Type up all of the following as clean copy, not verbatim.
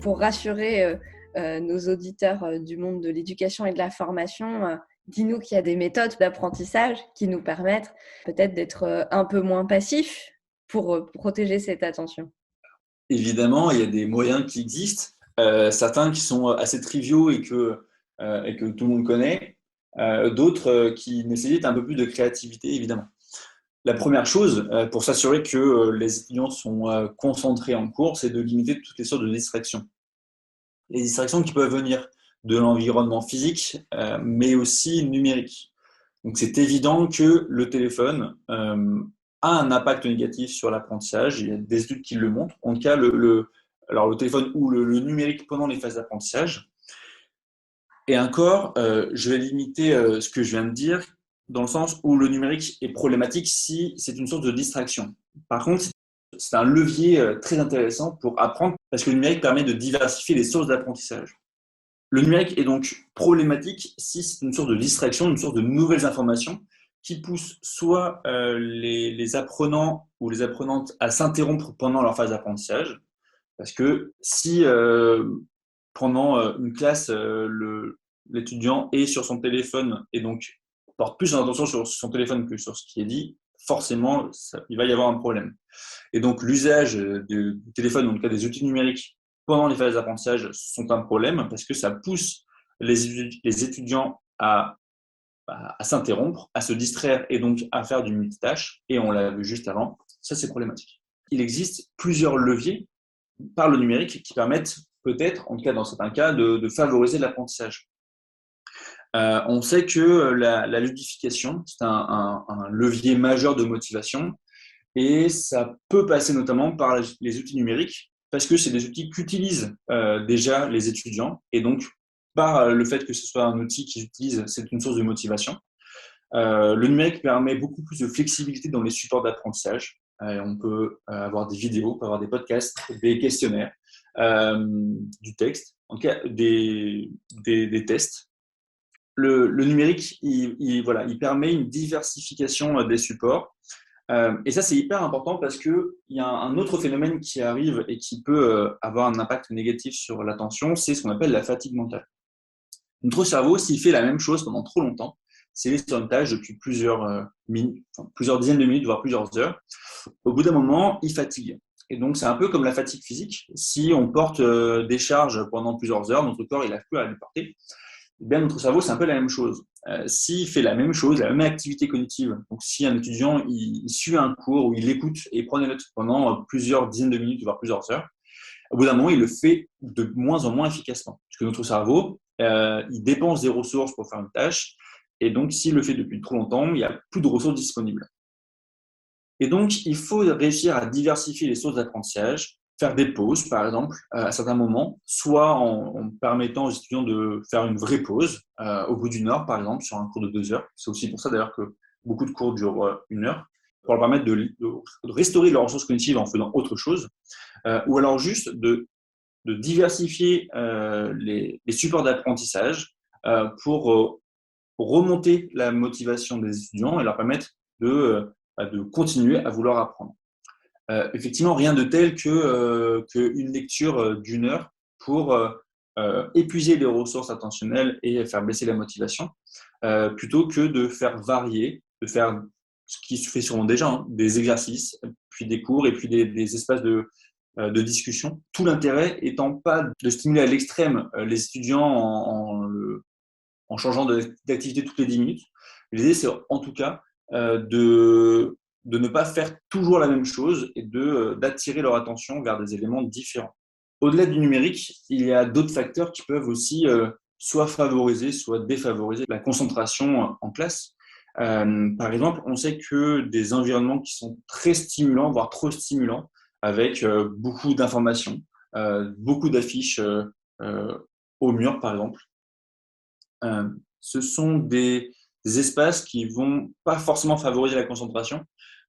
pour rassurer nos auditeurs du monde de l'éducation et de la formation, dis-nous qu'il y a des méthodes d'apprentissage qui nous permettent peut-être d'être un peu moins passifs pour protéger cette attention. Évidemment, il y a des moyens qui existent, certains qui sont assez triviaux et que tout le monde connaît, d'autres qui nécessitent un peu plus de créativité, évidemment. La première chose, pour s'assurer que les étudiants sont concentrés en cours, c'est de limiter toutes les sortes de distractions. Les distractions qui peuvent venir de l'environnement physique, mais aussi numérique. Donc, c'est évident que le téléphone a un impact négatif sur l'apprentissage. Il y a des études qui le montrent. En tout cas, alors le téléphone ou le numérique pendant les phases d'apprentissage. Et encore, je vais limiter ce que je viens de dire dans le sens où le numérique est problématique si c'est une source de distraction. Par contre, c'est un levier très intéressant pour apprendre parce que le numérique permet de diversifier les sources d'apprentissage. Le numérique est donc problématique si c'est une source de distraction, une source de nouvelles informations qui pousse soit les apprenants ou les apprenantes à s'interrompre pendant leur phase d'apprentissage. Parce que si pendant une classe, l'étudiant est sur son téléphone et donc porte plus son attention sur son téléphone que sur ce qui est dit, forcément, il va y avoir un problème. Et donc, l'usage du téléphone, en tout cas des outils numériques, pendant les phases d'apprentissage sont un problème parce que ça pousse les étudiants à s'interrompre, à se distraire et donc à faire du multitâche. Et on l'a vu juste avant, ça c'est problématique. Il existe plusieurs leviers par le numérique qui permettent peut-être, en tout cas dans certains cas, de favoriser l'apprentissage. On sait que la ludification, c'est un levier majeur de motivation et ça peut passer notamment par les outils numériques parce que c'est des outils qu'utilisent déjà les étudiants et donc par le fait que ce soit un outil qu'ils utilisent, c'est une source de motivation. Le numérique permet beaucoup plus de flexibilité dans les supports d'apprentissage. On peut avoir des vidéos, on peut avoir des podcasts, des questionnaires, du texte, en tout cas des tests. Le numérique, il permet une diversification des supports. Et ça, c'est hyper important parce qu'il y a un autre phénomène qui arrive et qui peut avoir un impact négatif sur l'attention, c'est ce qu'on appelle la fatigue mentale. Notre cerveau, s'il fait la même chose pendant trop longtemps, s'il est sur une tâche depuis plusieurs dizaines de minutes, voire plusieurs heures, au bout d'un moment, il fatigue. Et donc, c'est un peu comme la fatigue physique. Si on porte des charges pendant plusieurs heures, notre corps, il n'arrive plus à les porter. Eh bien, notre cerveau, c'est un peu la même chose. S'il fait la même chose, la même activité cognitive, donc si un étudiant il suit un cours ou il écoute et prend des notes pendant plusieurs dizaines de minutes, voire plusieurs heures, au bout d'un moment, il le fait de moins en moins efficacement. Parce que notre cerveau, il dépense des ressources pour faire une tâche, et donc s'il le fait depuis trop longtemps, il n'y a plus de ressources disponibles. Et donc, il faut réussir à diversifier les sources d'apprentissage, faire des pauses, par exemple, à certains moments, soit en permettant aux étudiants de faire une vraie pause au bout d'une heure, par exemple, sur un cours de 2 heures. C'est aussi pour ça, d'ailleurs, que beaucoup de cours durent 1 heure, pour leur permettre de restaurer leurs ressources cognitives en faisant autre chose, ou alors juste de diversifier les supports d'apprentissage pour remonter la motivation des étudiants et leur permettre de continuer à vouloir apprendre. Effectivement, rien de tel qu'une lecture d'1 heure pour épuiser les ressources attentionnelles et faire baisser la motivation, plutôt que de faire varier, de faire ce qui se fait sûrement déjà, hein, des exercices, puis des cours et puis des espaces de discussion. Tout l'intérêt étant pas de stimuler à l'extrême les étudiants en changeant d'activité toutes les 10 minutes. L'idée, c'est en tout cas de ne pas faire toujours la même chose et d'attirer leur attention vers des éléments différents. Au-delà du numérique, il y a d'autres facteurs qui peuvent aussi soit favoriser, soit défavoriser la concentration en classe. Par exemple, on sait que des environnements qui sont très stimulants, voire trop stimulants, avec beaucoup d'informations, beaucoup d'affiches au mur, par exemple, ce sont des espaces qui ne vont pas forcément favoriser la concentration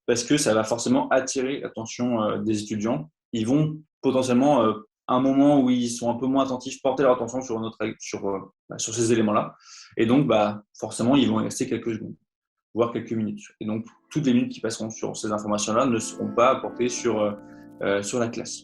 parce que ça va forcément attirer l'attention des étudiants. Ils vont potentiellement, à un moment où ils sont un peu moins attentifs, porter leur attention sur ces éléments-là. Et donc, forcément, ils vont y rester quelques secondes, voire quelques minutes. Et donc, toutes les minutes qui passeront sur ces informations-là ne seront pas apportées sur la classe.